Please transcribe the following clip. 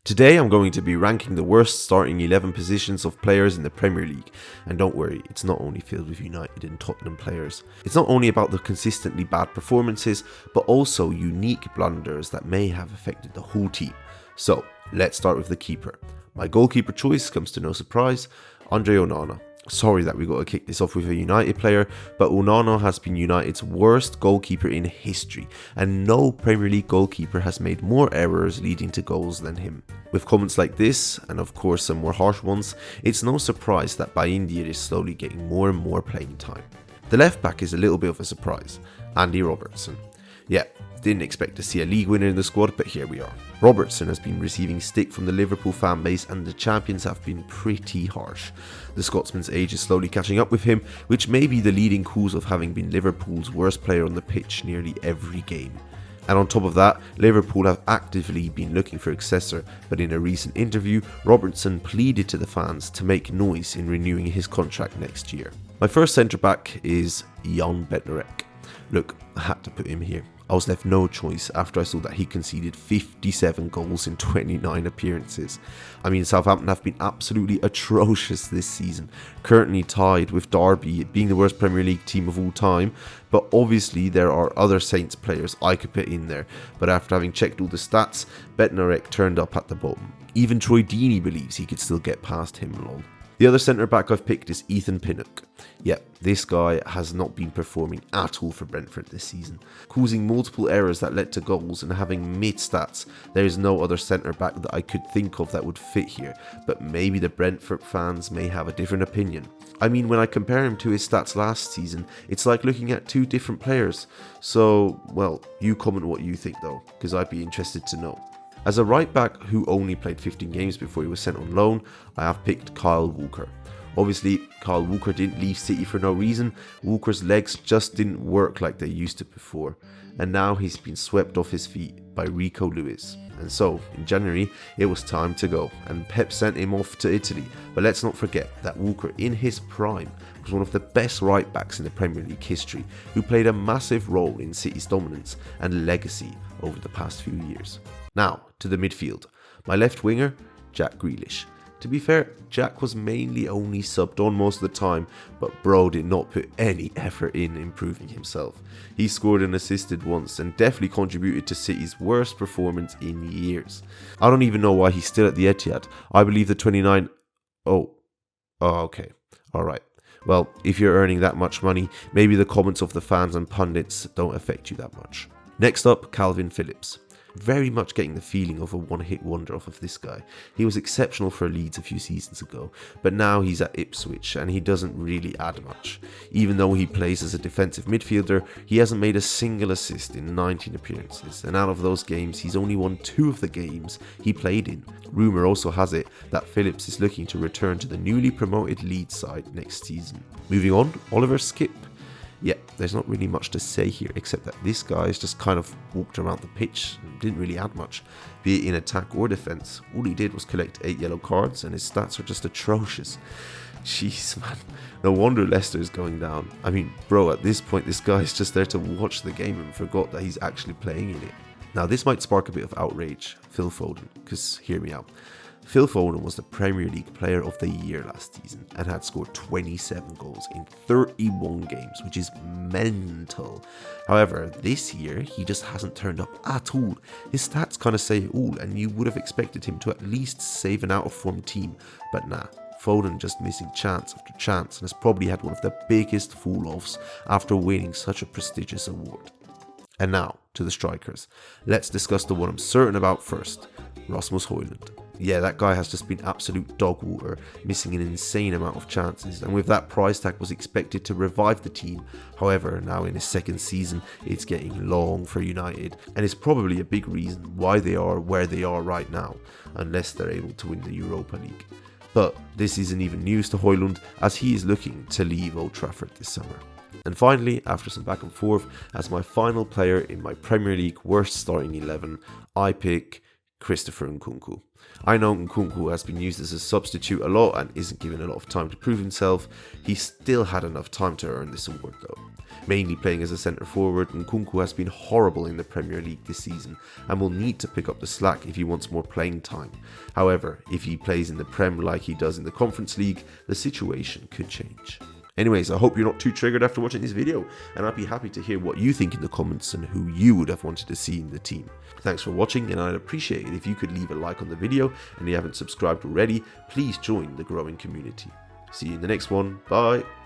Today I'm going to be ranking the worst starting 11 positions of players in the Premier League, and don't worry, it's not only filled with United and Tottenham players. It's not only about the consistently bad performances, but also unique blunders that may have affected the whole team. So, let's start with the keeper. My goalkeeper choice comes to no surprise, Andre Onana. Sorry that we got to kick this off with a United player, but Onana has been United's worst goalkeeper in history, and no Premier League goalkeeper has made more errors leading to goals than him. With comments like this, and of course some more harsh ones, it's no surprise that India is slowly getting more and more playing time. The left back is a little bit of a surprise, Andy Robertson. Yeah, didn't expect to see a league winner in the squad, but here we are. Robertson has been receiving stick from the Liverpool fan base, and the champions have been pretty harsh. The Scotsman's age is slowly catching up with him, which may be the leading cause of having been Liverpool's worst player on the pitch nearly every game. And on top of that, Liverpool have actively been looking for a successor, but in a recent interview, Robertson pleaded to the fans to make noise in renewing his contract next year. My first centre-back is Jan Bednarek. Look, I had to put him here. I was left no choice after I saw that he conceded 57 goals in 29 appearances. I mean, Southampton have been absolutely atrocious this season, currently tied with Derby being the worst Premier League team of all time, but obviously there are other Saints players I could put in there, but after having checked all the stats, Bednarek turned up at the bottom. Even Troy Deeney believes he could still get past him, lol. The other centre-back I've picked is Ethan Pinnock. Yep, this guy has not been performing at all for Brentford this season, causing multiple errors that led to goals and having mid-stats. There is no other centre-back that I could think of that would fit here, but maybe the Brentford fans may have a different opinion. I mean, when I compare him to his stats last season, it's like looking at two different players. So, well, you comment what you think though, because I'd be interested to know. As a right back who only played 15 games before he was sent on loan, I have picked Kyle Walker. Obviously, Kyle Walker didn't leave City for no reason. Walker's legs just didn't work like they used to before, and now he's been swept off his feet by Rico Lewis. And so, in January, it was time to go, and Pep sent him off to Italy. But let's not forget that Walker, in his prime, was one of the best right backs in the Premier League history, who played a massive role in City's dominance and legacy over the past few years. Now, to the midfield. My left winger, Jack Grealish. To be fair, Jack was mainly only subbed on most of the time, but bro did not put any effort in improving himself. He scored and assisted once and definitely contributed to City's worst performance in years. I don't even know why he's still at the Etihad. I believe the 29... Oh, okay. Alright. Well, if you're earning that much money, maybe the comments of the fans and pundits don't affect you that much. Next up, Calvin Phillips. Very much getting the feeling of a one-hit wonder off of this guy. He was exceptional for Leeds a few seasons ago, but now he's at Ipswich and he doesn't really add much. Even though he plays as a defensive midfielder, he hasn't made a single assist in 19 appearances, and out of those games, he's only won 2 of the games he played in. Rumour also has it that Phillips is looking to return to the newly promoted Leeds side next season. Moving on, Oliver Skipp. Yeah, there's not really much to say here, except that this guy's just kind of walked around the pitch and didn't really add much, be it in attack or defence. All he did was collect 8 yellow cards and his stats are just atrocious. Jeez, man, no wonder Leicester is going down. I mean, bro, at this point this guy's just there to watch the game and forgot that he's actually playing in it. Now this might spark a bit of outrage, Phil Foden, because hear me out. Phil Foden was the Premier League Player of the Year last season and had scored 27 goals in 31 games, which is mental. However, this year, he just hasn't turned up at all. His stats kind of say it all, and you would have expected him to at least save an out-of-form team, but nah. Foden just missing chance after chance and has probably had one of the biggest fall-offs after winning such a prestigious award. And now, to the strikers. Let's discuss the one I'm certain about first, Rasmus Højlund. Yeah, that guy has just been absolute dog water, missing an insane amount of chances, and with that price tag was expected to revive the team. However, now in his second season, it's getting long for United, and it's probably a big reason why they are where they are right now, unless they're able to win the Europa League. But this isn't even news to Højlund, as he is looking to leave Old Trafford this summer. And finally, after some back and forth, as my final player in my Premier League worst starting 11, I pick Christopher Nkunku. I know Nkunku has been used as a substitute a lot and isn't given a lot of time to prove himself. He still had enough time to earn this award though. Mainly playing as a centre forward, Nkunku has been horrible in the Premier League this season and will need to pick up the slack if he wants more playing time. However, if he plays in the Prem like he does in the Conference League, the situation could change. Anyways, I hope you're not too triggered after watching this video, and I'd be happy to hear what you think in the comments and who you would have wanted to see in the team. Thanks for watching, and I'd appreciate it if you could leave a like on the video, and if you haven't subscribed already, please join the growing community. See you in the next one, bye!